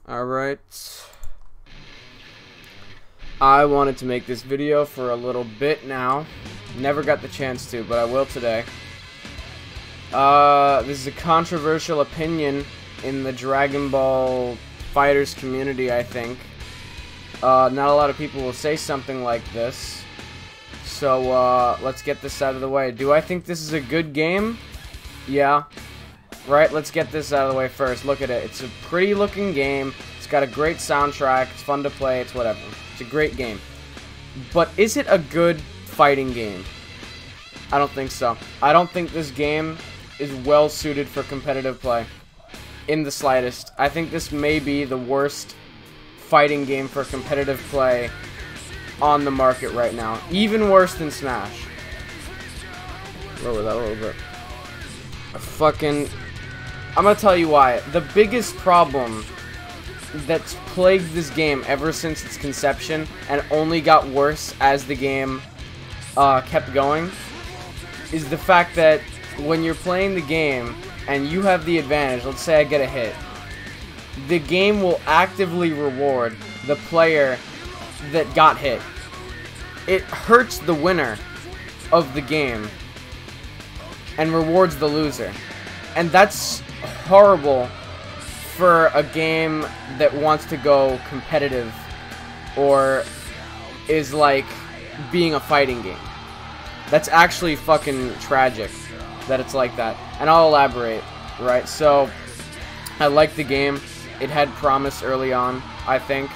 Alright. I wanted to make this video for a little bit now. Never got the chance to, but I will today. This is a controversial opinion in the Dragon Ball Fighters community, I think. Not a lot of people will say something like this. So, let's get this out of the way. Do I think this is a good game? Yeah. Right, let's get this out of the way first. Look at it. It's a pretty looking game. It's got a great soundtrack. It's fun to play. It's whatever. It's a great game. But is it a good fighting game? I don't think so. I don't think this game is well suited for competitive play. In the slightest. I think this may be the worst fighting game for competitive play on the market right now. Even worse than Smash. Lower that a little bit. I'm gonna tell you why. The biggest problem that's plagued this game ever since its conception, and only got worse as the game kept going, is the fact that when you're playing the game and you have the advantage, let's say I get a hit, the game will actively reward the player that got hit. It hurts the winner of the game and rewards the loser. And that's horrible for a game that wants to go competitive or is like being a fighting game. That's actually fucking tragic that it's like that. And I'll elaborate, right? So, I like the game. It had promise early on, I think.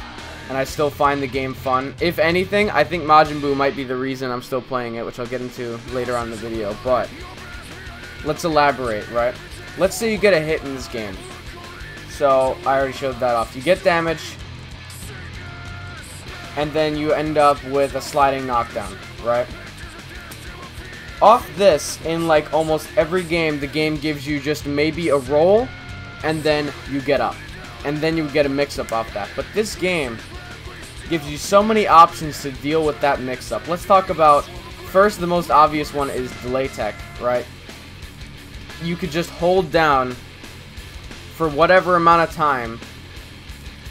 And I still find the game fun. If anything, I think Majin Buu might be the reason I'm still playing it, which I'll get into later on in the video. But, let's elaborate, right? Let's say you get a hit in this game. So, I already showed that off. You get damage, and then you end up with a sliding knockdown, right? Off this, in like almost every game, the game gives you just maybe a roll, and then you get up. And then you get a mix-up off that. But this game gives you so many options to deal with that mix-up. Let's talk about, first, the most obvious one is delay tech, right? You could just hold down for whatever amount of time,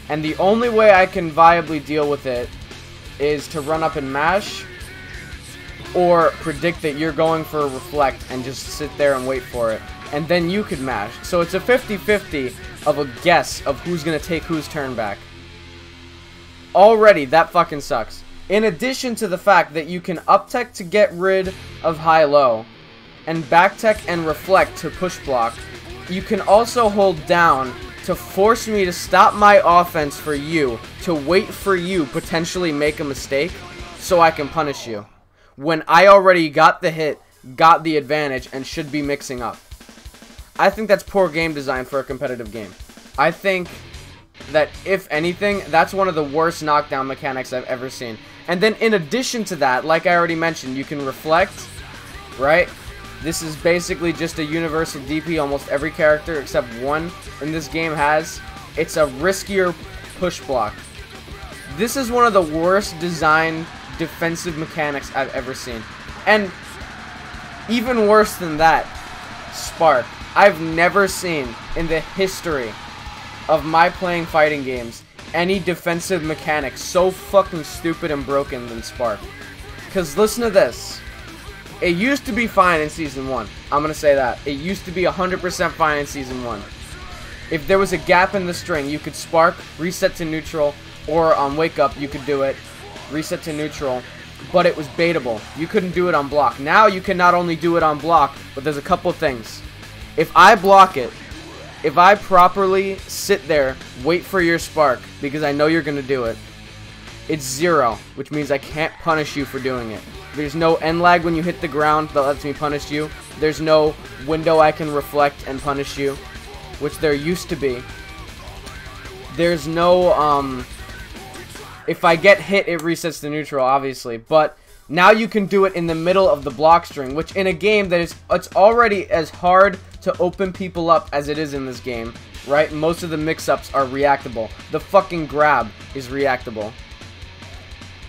and the only way I can viably deal with it is to run up and mash, or predict that you're going for a reflect and just sit there and wait for it, and then you could mash. So it's a 50-50 of a guess of who's gonna take whose turn back. Already, that fucking sucks. In addition to the fact that you can up tech to get rid of high-low, and back tech and reflect to push block, you can also hold down to force me to stop my offense for you, to wait for you potentially make a mistake, so I can punish you. When I already got the hit, got the advantage, and should be mixing up. I think that's poor game design for a competitive game. I think that, if anything, that's one of the worst knockdown mechanics I've ever seen. And then in addition to that, like I already mentioned, you can reflect, right? This is basically just a universal DP almost every character except one in this game has. It's a riskier push block. This is one of the worst designed defensive mechanics I've ever seen. And even worse than that, Spark. I've never seen in the history of my playing fighting games any defensive mechanic so fucking stupid and broken than Spark. Because listen to this. It used to be fine in Season 1. I'm going to say that. It used to be 100% fine in Season 1. If there was a gap in the string, you could Spark, reset to neutral, or on Wake Up, you could do it, reset to neutral, but it was baitable. You couldn't do it on block. Now you can not only do it on block, but there's a couple things. If I block it, if I properly sit there, wait for your Spark, because I know you're going to do it, it's 0, which means I can't punish you for doing it. There's no end lag when you hit the ground that lets me punish you. There's no window I can reflect and punish you, which there used to be. There's no, if I get hit, it resets to neutral, obviously. But now you can do it in the middle of the block string, which in a game that is, it's already as hard to open people up as it is in this game, right? Most of the mix-ups are reactable. The fucking grab is reactable.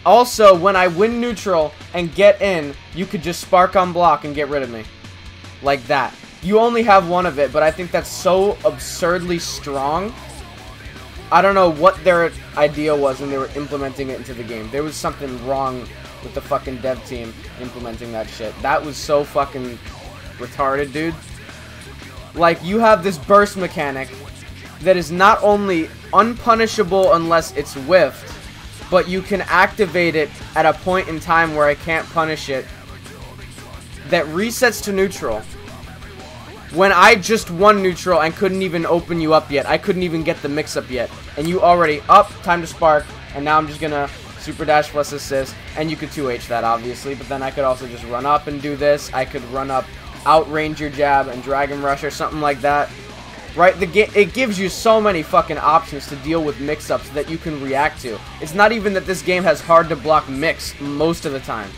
Also, when I win neutral and get in, you could just Spark on block and get rid of me. Like that. You only have one of it, but I think that's so absurdly strong I don't know what their idea was when they were implementing it into the game. There was something wrong with the fucking dev team implementing that shit. That was so fucking retarded, dude. Like, you have this burst mechanic that is not only unpunishable unless it's whiffed, but you can activate it at a point in time where I can't punish it, that resets to neutral. When I just won neutral and couldn't even open you up yet. I couldn't even get the mix-up yet. And you already up, time to spark, and now I'm just gonna super dash plus assist, and you could 2H that, obviously, but then I could also just run up and do this. I could run up, outrange your jab, and Dragon Rush or something like that. Right? It gives you so many fucking options to deal with mix-ups that you can react to. It's not even that this game has hard-to-block mix most of the time.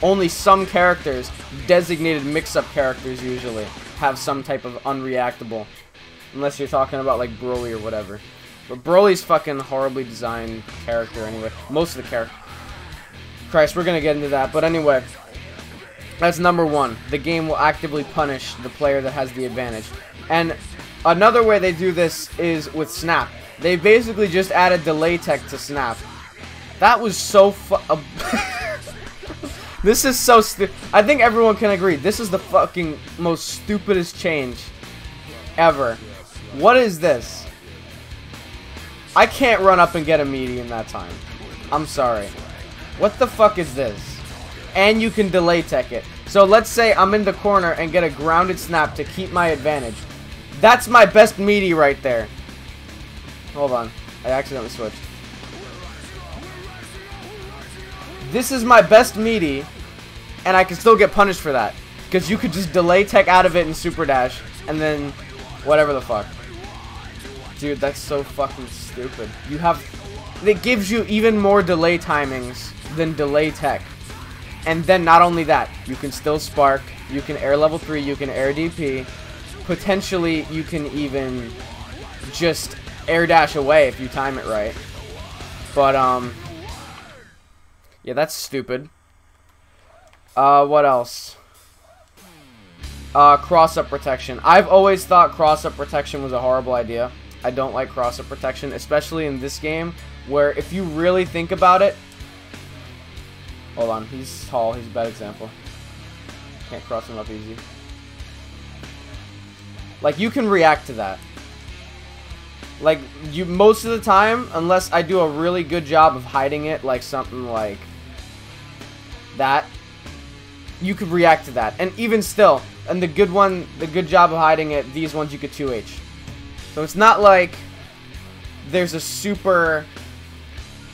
Only some characters, designated mix-up characters usually, have some type of unreactable. Unless you're talking about like Broly or whatever. But Broly's fucking horribly designed character anyway. Most of the character. Christ, we're gonna get into that. But anyway, that's number one. The game will actively punish the player that has the advantage. And another way they do this is with Snap. They basically just added delay tech to Snap. That was so This is so stupid. I think everyone can agree. This is the fucking most stupidest change ever. What is this? I can't run up and get a meaty in that time. I'm sorry. What the fuck is this? And you can delay tech it. So let's say I'm in the corner and get a grounded snap to keep my advantage. That's my best meaty right there. Hold on. I accidentally switched. This is my best meaty, and I can still get punished for that. Because you could just delay tech out of it in super dash, and then whatever the fuck. Dude, that's so fucking stupid. You have... It gives you even more delay timings than delay tech. And then not only that, you can still spark, you can air level 3, you can air DP. Potentially, you can even just air dash away if you time it right. But, yeah, that's stupid. What else? Cross-up protection. I've always thought cross-up protection was a horrible idea. I don't like cross-up protection, especially in this game, where if you really think about it... Hold on, he's tall, he's a bad example. Can't cross him up easy. Like, you can react to that. Like, you most of the time, unless I do a really good job of hiding it, like something like that, you could react to that. And even still, and the good job of hiding it, these ones you could 2H. So it's not like there's a super,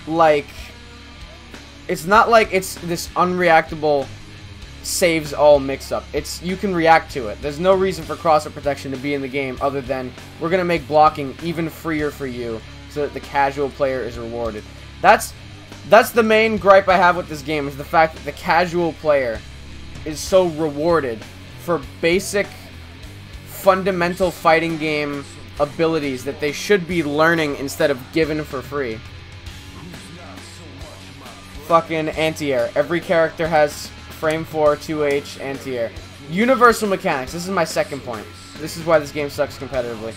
like, it's not like it's this unreactable saves all mix-up. It's, you can react to it. There's no reason for cross-up protection to be in the game other than we're going to make blocking even freer for you so that the casual player is rewarded. That's the main gripe I have with this game, is the fact that the casual player is so rewarded for basic, fundamental fighting game abilities that they should be learning instead of given for free. Fucking anti-air. Every character has frame 4, 2H, anti-air. Universal mechanics. This is my second point. This is why this game sucks competitively.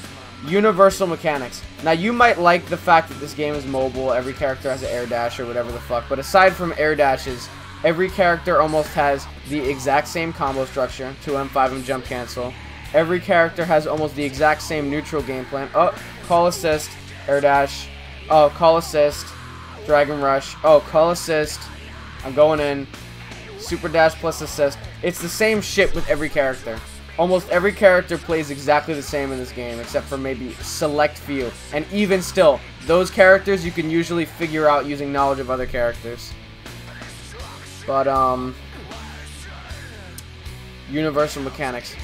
Universal mechanics. Now, you might like the fact that this game is mobile, every character has an air dash or whatever the fuck, but aside from air dashes, every character almost has the exact same combo structure, 2M, 5M, jump cancel. Every character has almost the exact same neutral game plan. Oh, call assist, air dash. Oh, call assist, Dragon Rush. Oh, call assist, I'm going in. Super dash plus assist. It's the same shit with every character. Almost every character plays exactly the same in this game, except for maybe select few. And even still, those characters you can usually figure out using knowledge of other characters. But, universal mechanics.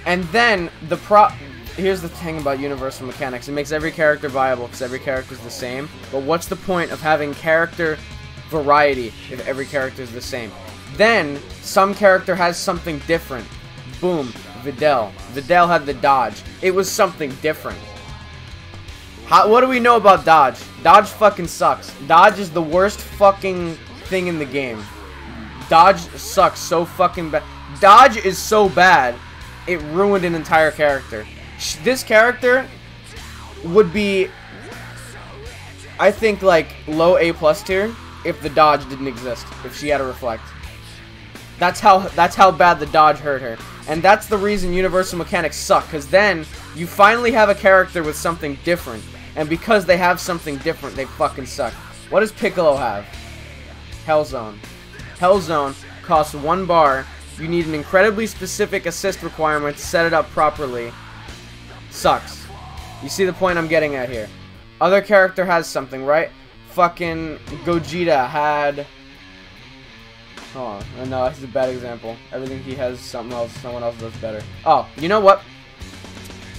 And then, here's the thing about universal mechanics. It makes every character viable, because every character is the same. But what's the point of having character variety if every character is the same? Then, some character has something different. Boom. Videl. Videl had the dodge. It was something different. What do we know about dodge? Dodge fucking sucks. Dodge is the worst fucking thing in the game. Dodge sucks so fucking bad. Dodge is so bad, it ruined an entire character. This character would be I think like low A+ tier if the dodge didn't exist, if she had a reflect. That's how bad the dodge hurt her. And that's the reason universal mechanics suck, because then you finally have a character with something different. And because they have something different, they fucking suck. What does Piccolo have? Hell Zone. Hell Zone costs 1 bar. You need an incredibly specific assist requirement to set it up properly. Sucks. You see the point I'm getting at here. Other character has something, right? Fucking Gogeta had... Oh, no, that's a bad example. Everything he has, something else, someone else does better. Oh, you know what?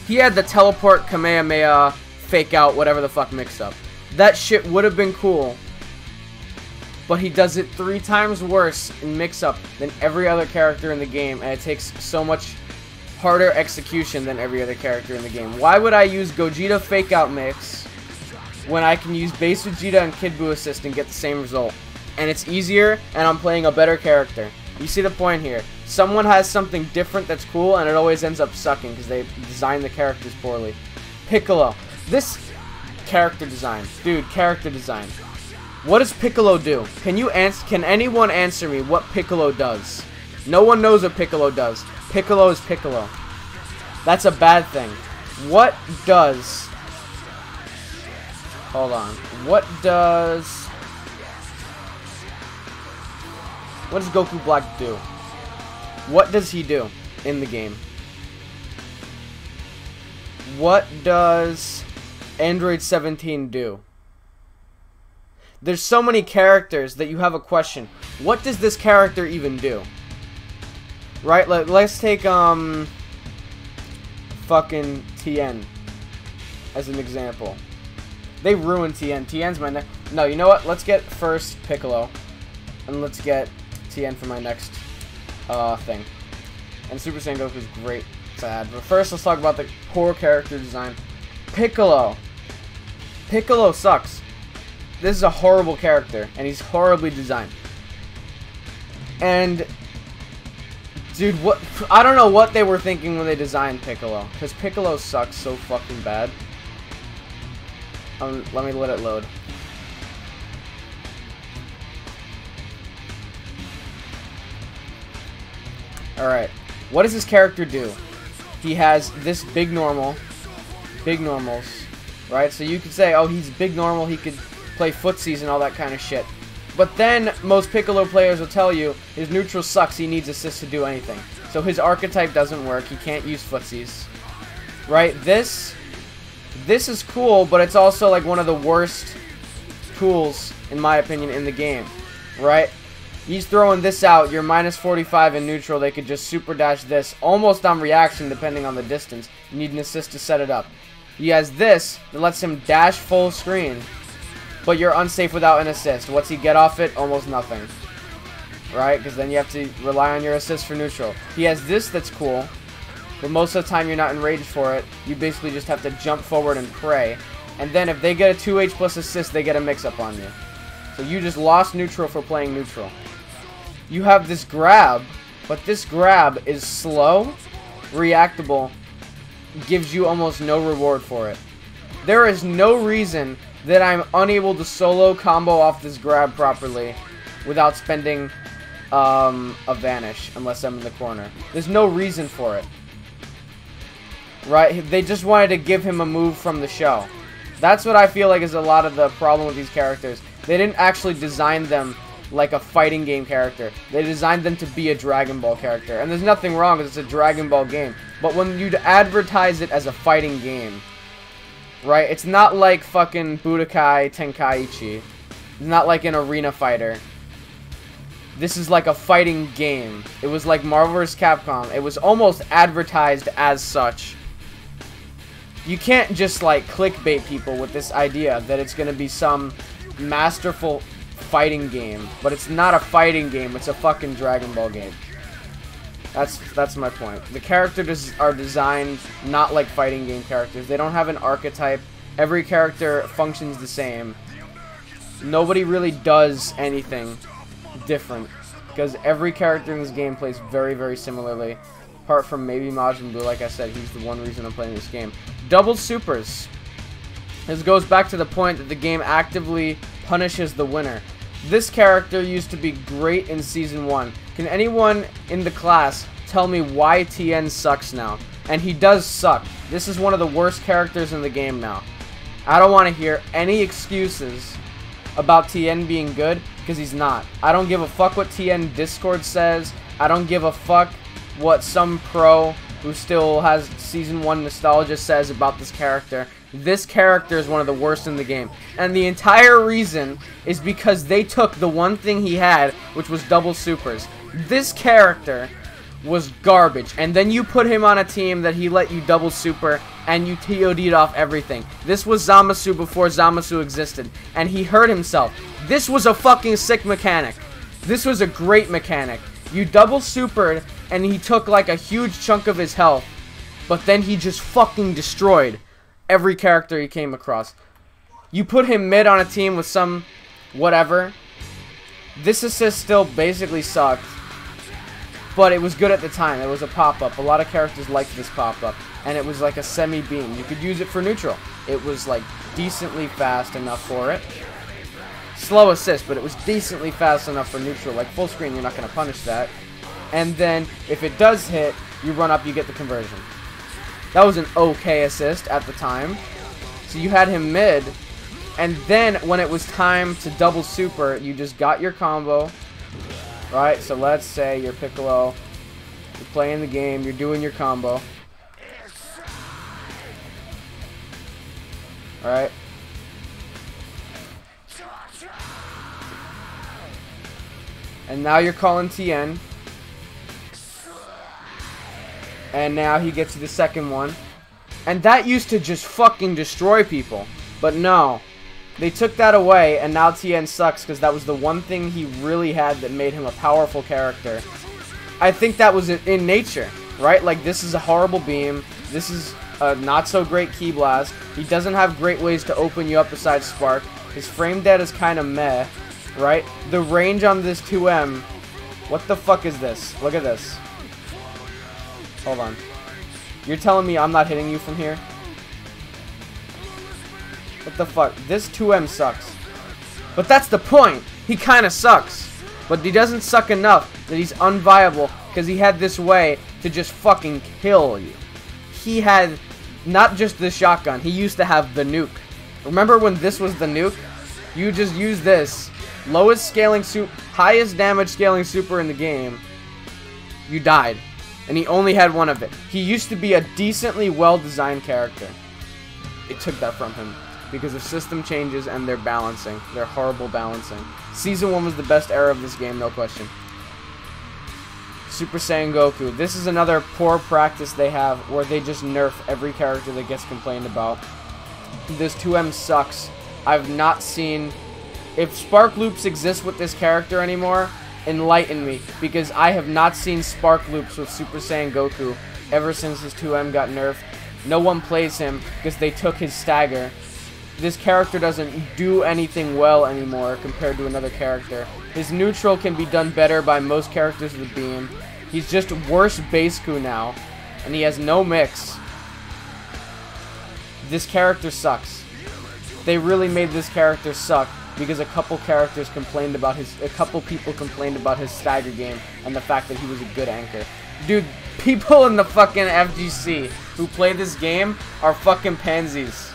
He had the teleport, Kamehameha, fake out, whatever the fuck mix-up. That shit would have been cool. But he does it 3 times worse in mix-up than every other character in the game. And it takes so much harder execution than every other character in the game. Why would I use Gogeta fake out mix when I can use base Vegeta and Kid Buu assist and get the same result? And it's easier, and I'm playing a better character. You see the point here. Someone has something different that's cool, and it always ends up sucking because they design the characters poorly. Piccolo. This character design. Dude, character design. What does Piccolo do? Can anyone answer me what Piccolo does? No one knows what Piccolo does. Piccolo is Piccolo. That's a bad thing. What does... Hold on. What does Goku Black do? What does he do in the game? What does Android 17 do? There's so many characters that you have a question. What does this character even do? Right? Let's take fucking Tien as an example. They ruined Tien. Tien's my next... No, you know what? Let's get first Piccolo. And let's get Tien for my next thing. And Super Saiyan Goku's great. Sad. But first, let's talk about the core character design. Piccolo. Piccolo sucks. This is a horrible character. And he's horribly designed. And... Dude, what... I don't know what they were thinking when they designed Piccolo. Because Piccolo sucks so fucking bad. Let me let it load. Alright. What does this character do? He has this big normal. Big normals. Right? So you could say, oh, he's big normal. He could play footsies and all that kind of shit. But then, most Piccolo players will tell you, his neutral sucks. He needs assists to do anything. So his archetype doesn't work. He can't use footsies. Right? This is cool, but it's also like one of the worst tools, in my opinion, in the game. Right? He's throwing this out. You're minus 45 in neutral. They could just super dash this almost on reaction, depending on the distance. You need an assist to set it up. He has this that lets him dash full screen, but you're unsafe without an assist. What's he get off it? Almost nothing. Right? Because then you have to rely on your assist for neutral. He has this that's cool, but most of the time you're not enraged for it. You basically just have to jump forward and pray. And then if they get a 2H plus assist, they get a mix-up on you. So you just lost neutral for playing neutral. You have this grab, but this grab is slow, reactable, gives you almost no reward for it. There is no reason that I'm unable to solo combo off this grab properly without spending a vanish unless I'm in the corner. There's no reason for it. Right? They just wanted to give him a move from the show. That's what I feel like is a lot of the problem with these characters. They didn't actually design them like a fighting game character. They designed them to be a Dragon Ball character. And there's nothing wrong because it's a Dragon Ball game. But when you advertise it as a fighting game, right? It's not like fucking Budokai Tenkaichi. It's not like an arena fighter. This is like a fighting game. It was like Marvel vs. Capcom. It was almost advertised as such. You can't just like clickbait people with this idea that it's going to be some masterful fighting game. But it's not a fighting game. It's a fucking Dragon Ball game. That's my point. The characters are designed not like fighting game characters. They don't have an archetype. Every character functions the same. Nobody really does anything different because every character in this game plays very, very similarly. Apart from maybe Majin Buu, like I said, he's the one reason I'm playing this game. Double supers. This goes back to the point that the game actively punishes the winner. This character used to be great in Season 1. Can anyone in the class tell me why Tien sucks now? And he does suck. This is one of the worst characters in the game now. I don't want to hear any excuses about Tien being good, because he's not. I don't give a fuck what Tien Discord says. I don't give a fuck what some pro who still has Season 1 nostalgia says about this character. This character is one of the worst in the game. And the entire reason is because they took the one thing he had, which was double supers. This character was garbage. And then you put him on a team that he let you double super, and you TOD'd off everything. This was Zamasu before Zamasu existed. And he hurt himself. This was a fucking sick mechanic. This was a great mechanic. You double supered, and he took like a huge chunk of his health. But then he just fucking destroyed every character he came across. You put him mid on a team with some whatever. This assist still basically sucked, but it was good at the time. It was a pop-up. A lot of characters liked this pop-up, and it was like a semi-beam. You could use it for neutral. It was like decently fast enough for it. Slow assist, but it was decently fast enough for neutral. Like full screen, you're not going to punish that. And then if it does hit, you run up, you get the conversion. That was an okay assist at the time. So you had him mid, and then when it was time to double super, you just got your combo, right? So let's say you're Piccolo, you're playing the game, you're doing your combo, right? And now you're calling Tien. And now he gets you the second one. And that used to just fucking destroy people. But no. They took that away, and now Tien sucks because that was the one thing he really had that made him a powerful character. I think that was in nature, right? Like, this is a horrible beam. This is a not-so-great Ki Blast. He doesn't have great ways to open you up besides Spark. His frame dead is kind of meh, right? The range on this 2M... What the fuck is this? Look at this. Hold on. You're telling me I'm not hitting you from here? What the fuck? This 2M sucks. But that's the point! He kinda sucks. But he doesn't suck enough that he's unviable because he had this way to just fucking kill you. He had not just the shotgun, he used to have the nuke. Remember when this was the nuke? You just use this. Lowest scaling highest damage scaling super in the game. You died. And he only had one of it. He used to be a decently well-designed character. It took that from him. Because of system changes and their balancing. Their horrible balancing. Season 1 was the best era of this game, no question. Super Saiyan Goku. This is another poor practice they have where they just nerf every character that gets complained about. This 2M sucks. I've not seen... If Spark Loops exist with this character anymore, enlighten me, because I have not seen Spark Loops with Super Saiyan Goku ever since his 2M got nerfed. No one plays him because they took his stagger. This character doesn't do anything well anymore compared to another character. His neutral can be done better by most characters with beam. He's just worse base Ku now, and he has no mix. This character sucks. They really made this character suck because a couple people complained about his stagger game and the fact that he was a good anchor. Dude, people in the fucking FGC who play this game are fucking pansies.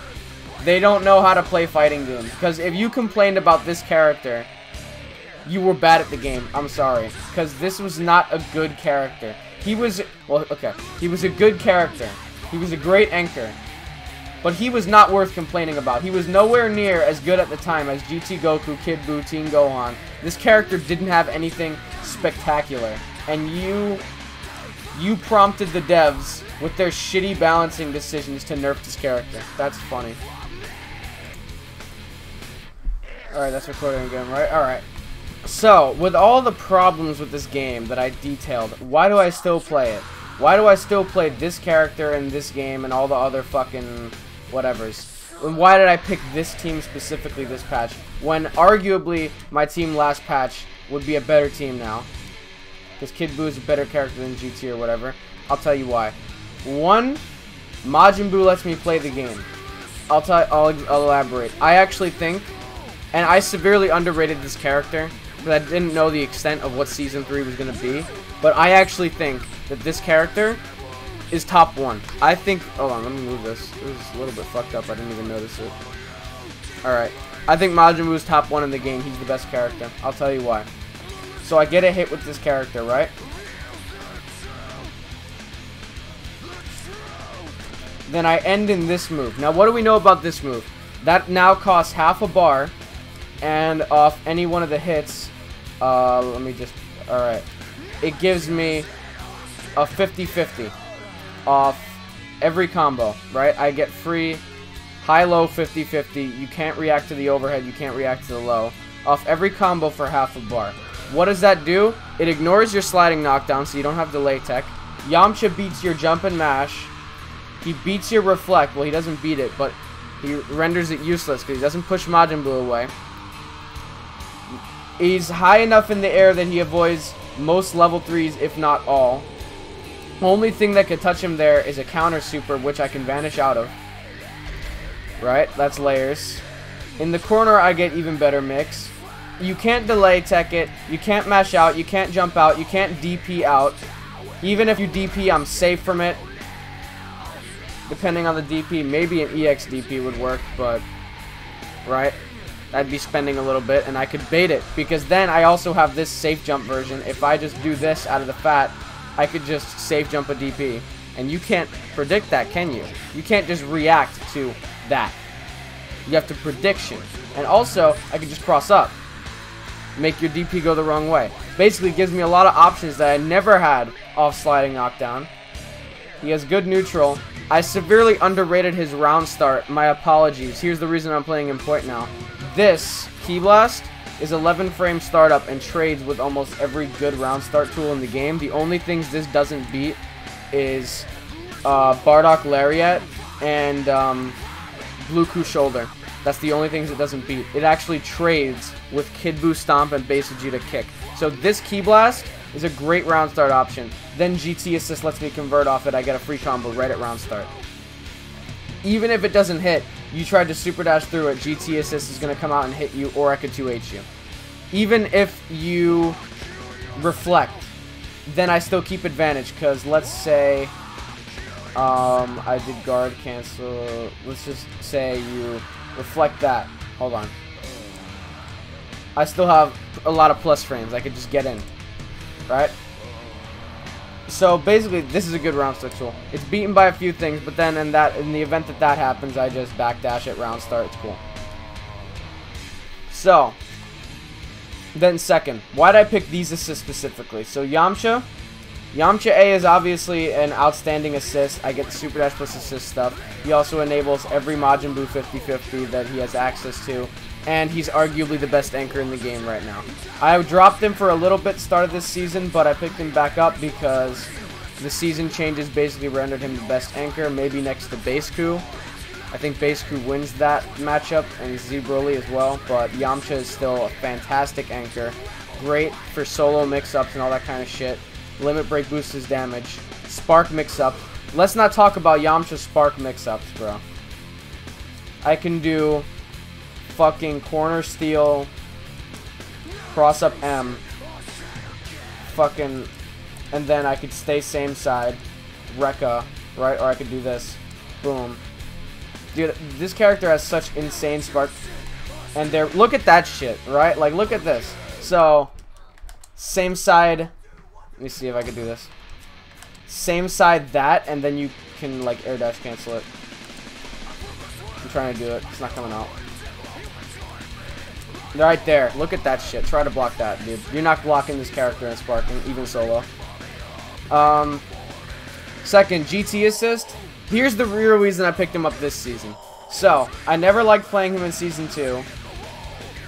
They don't know how to play fighting games. Because if you complained about this character, you were bad at the game. I'm sorry. Because this was not a good character. He was, well, okay. He was a good character. He was a great anchor. But he was not worth complaining about. He was nowhere near as good at the time as GT Goku, Kid Buu, Teen Gohan. This character didn't have anything spectacular. And you prompted the devs with their shitty balancing decisions to nerf this character. That's funny. Alright, that's recording again, right? Alright. So, with all the problems with this game that I detailed, why do I still play it? Why do I still play this character in this game and all the other fucking whatevers? And why did I pick this team specifically this patch? When arguably my team last patch would be a better team now. Because Kid Buu is a better character than GT or whatever. I'll tell you why. One, Majin Buu lets me play the game. I'll elaborate. I actually think, and I severely underrated this character, because I didn't know the extent of what Season 3 was going to be, but I actually think that this character is top 1. I think, hold on, let me move this. It was a little bit fucked up, I didn't even notice it. Alright, I think Majin Buu is top 1 in the game. He's the best character. I'll tell you why. So I get a hit with this character, right? Then I end in this move. Now, what do we know about this move? That now costs half a bar, and off any one of the hits, let me just, alright. It gives me a 50-50 off every combo, right? I get free high-low 50-50. You can't react to the overhead, you can't react to the low. Off every combo for half a bar. What does that do? It ignores your sliding knockdown, so you don't have delay tech. Yamcha beats your jump and mash. He beats your reflect. Well, he doesn't beat it, but he renders it useless because he doesn't push Majin Buu away. He's high enough in the air that he avoids most level 3s, if not all. Only thing that could touch him there is a counter super, which I can vanish out of. Right? That's layers. In the corner, I get even better mix. You can't delay tech it. You can't mash out. You can't jump out. You can't DP out. Even if you DP, I'm safe from it. Depending on the DP, maybe an EX DP would work, but right, I'd be spending a little bit, and I could bait it because then I also have this safe jump version. If I just do this out of the fat, I could just safe jump a DP, and you can't predict that, can you? You can't just react to that. You have to prediction, and also I could just cross up, make your DP go the wrong way. Basically, it gives me a lot of options that I never had off sliding knockdown. He has good neutral. I severely underrated his round start. My apologies. Here's the reason I'm playing in point now. This Ki Blast is 11 frame startup and trades with almost every good round start tool in the game. The only things this doesn't beat is Bardock Lariat and Blue Ku Shoulder. That's the only things it doesn't beat. It actually trades with Kid Buu Stomp and Base Vegeta Kick. So this Ki Blast is a great round start option. Then GT Assist lets me convert off it. I get a free combo right at round start. Even if it doesn't hit, you tried to super dash through it, GT Assist is going to come out and hit you, or I could 2H you. Even if you reflect, then I still keep advantage, because let's say I did guard cancel. Let's just say you reflect that. Hold on. I still have a lot of plus frames. I could just get in. Right? So basically, this is a good round start tool. It's beaten by a few things, but then in the event that that happens, I just backdash at round start. It's cool. So then second, why did I pick these assists specifically? So Yamcha A is obviously an outstanding assist. I get the super dash plus assist stuff. He also enables every Majin Buu 50-50 that he has access to. And he's arguably the best anchor in the game right now. I dropped him for a little bit start of this season, but I picked him back up because the season changes basically rendered him the best anchor, maybe next to Base Ku. I think Base Ku wins that matchup, and Z Broly as well, but Yamcha is still a fantastic anchor. Great for solo mix-ups and all that kind of shit. Limit Break boosts his damage. Spark mix-ups. Let's not talk about Yamcha's Spark mix-ups, bro. I can do fucking corner steal, cross up M, fucking, and then I could stay same side, Rekka, right? Or I could do this, boom. Dude, this character has such insane spark, and there, look at that shit, right? Like, look at this. So, same side, let me see if I could do this. Same side that, and then you can, like, air dash cancel it. I'm trying to do it, it's not coming out. Right there. Look at that shit. Try to block that, dude. You're not blocking this character in sparking, even solo. Second, GT assist. Here's the real reason I picked him up this season. So, I never liked playing him in Season 2.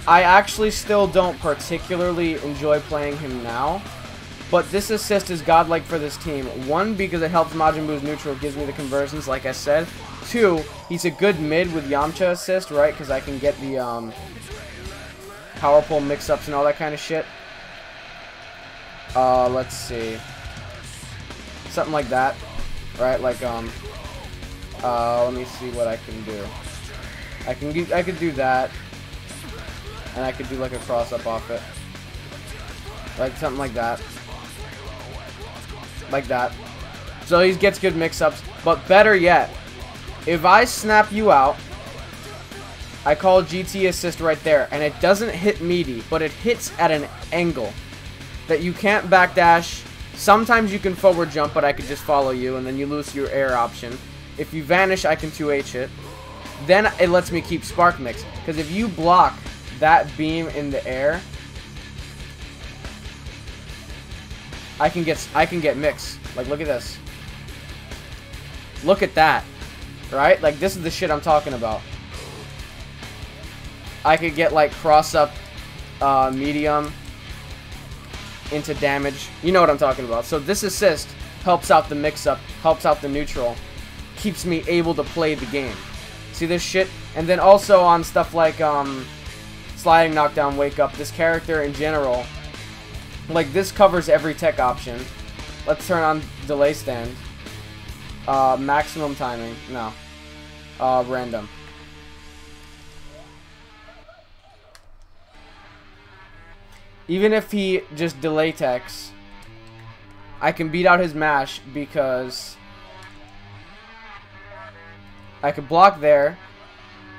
I actually still don't particularly enjoy playing him now. But this assist is godlike for this team. One, because it helps Majin Buu's neutral, gives me the conversions, like I said. Two, he's a good mid with Yamcha assist, right? Because I can get the, power pole mix-ups and all that kind of shit. Let's see. Something like that. Right, like, let me see what I can do. I could do that, and I could do like a cross up off it, like something like that, So he gets good mix-ups. But better yet, if I snap you out, I call GT assist right there, and it doesn't hit meaty, but it hits at an angle that you can't backdash. Sometimes you can forward jump, but I could just follow you, and then you lose your air option. If you vanish, I can 2H it. Then it lets me keep spark mix, because if you block that beam in the air, I can get mix. Like, look at this. Look at that, right? Like, this is the shit I'm talking about. I could get like cross up medium into damage. You know what I'm talking about. So this assist helps out the mix-up, helps out the neutral, keeps me able to play the game. See this shit? And then also on stuff like sliding, knockdown, wake up, this character in general, like this covers every tech option. Let's turn on delay stand. Maximum timing. No. Random. Even if he just delay techs, I can beat out his mash because I can block there.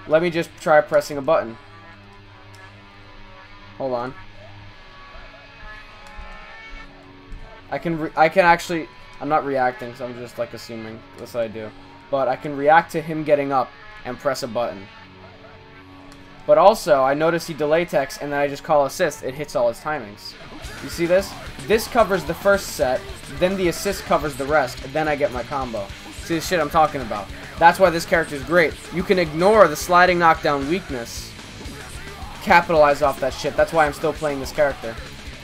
Let me just try pressing a button. Hold on. I can actually, I'm not reacting, so I'm just like assuming that's what I do. But I can react to him getting up and press a button. But also, I notice he delay techs, and then I just call assist. It hits all his timings. You see this? This covers the first set, then the assist covers the rest, and then I get my combo. See the shit I'm talking about? That's why this character is great. You can ignore the sliding knockdown weakness, capitalize off that shit. That's why I'm still playing this character.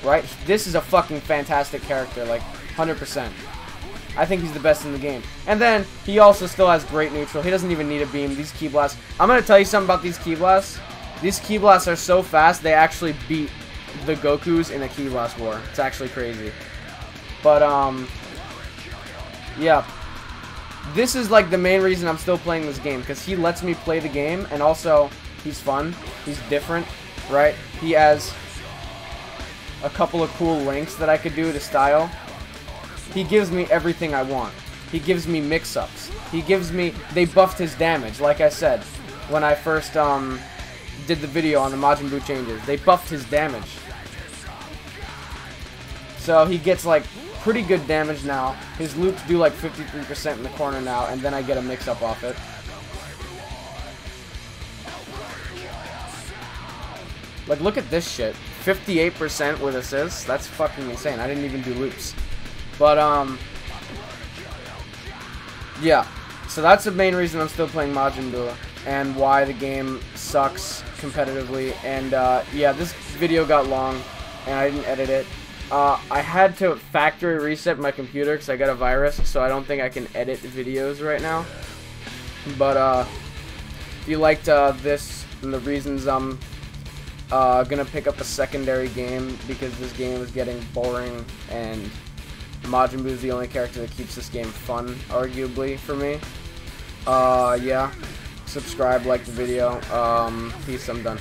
Right? This is a fucking fantastic character, like, 100%. I think he's the best in the game. And then, he also still has great neutral. He doesn't even need a beam. These key blasts. I'm going to tell you something about these key blasts. These key blasts are so fast, they actually beat the Gokus in a key blast war. It's actually crazy. But, yeah. This is, like, the main reason I'm still playing this game. Because he lets me play the game, and also, he's fun. He's different, right? He has a couple of cool links that I could do to style. He gives me everything I want. He gives me mix-ups. He gives me... They buffed his damage, like I said, when I first did the video on the Majin Buu changes. They buffed his damage. So he gets, like, pretty good damage now. His loops do, like, 53% in the corner now, and then I get a mix-up off it. Like, look at this shit. 58% with assists. That's fucking insane. I didn't even do loops. But, yeah. So that's the main reason I'm still playing Majin Buu, and why the game sucks competitively. And, yeah, this video got long, and I didn't edit it. I had to factory reset my computer because I got a virus, so I don't think I can edit videos right now. But, if you liked, this and the reasons I'm gonna pick up a secondary game, because this game is getting boring, and Majin Buu is the only character that keeps this game fun, arguably, for me. Yeah. Subscribe, like the video. Peace, I'm done.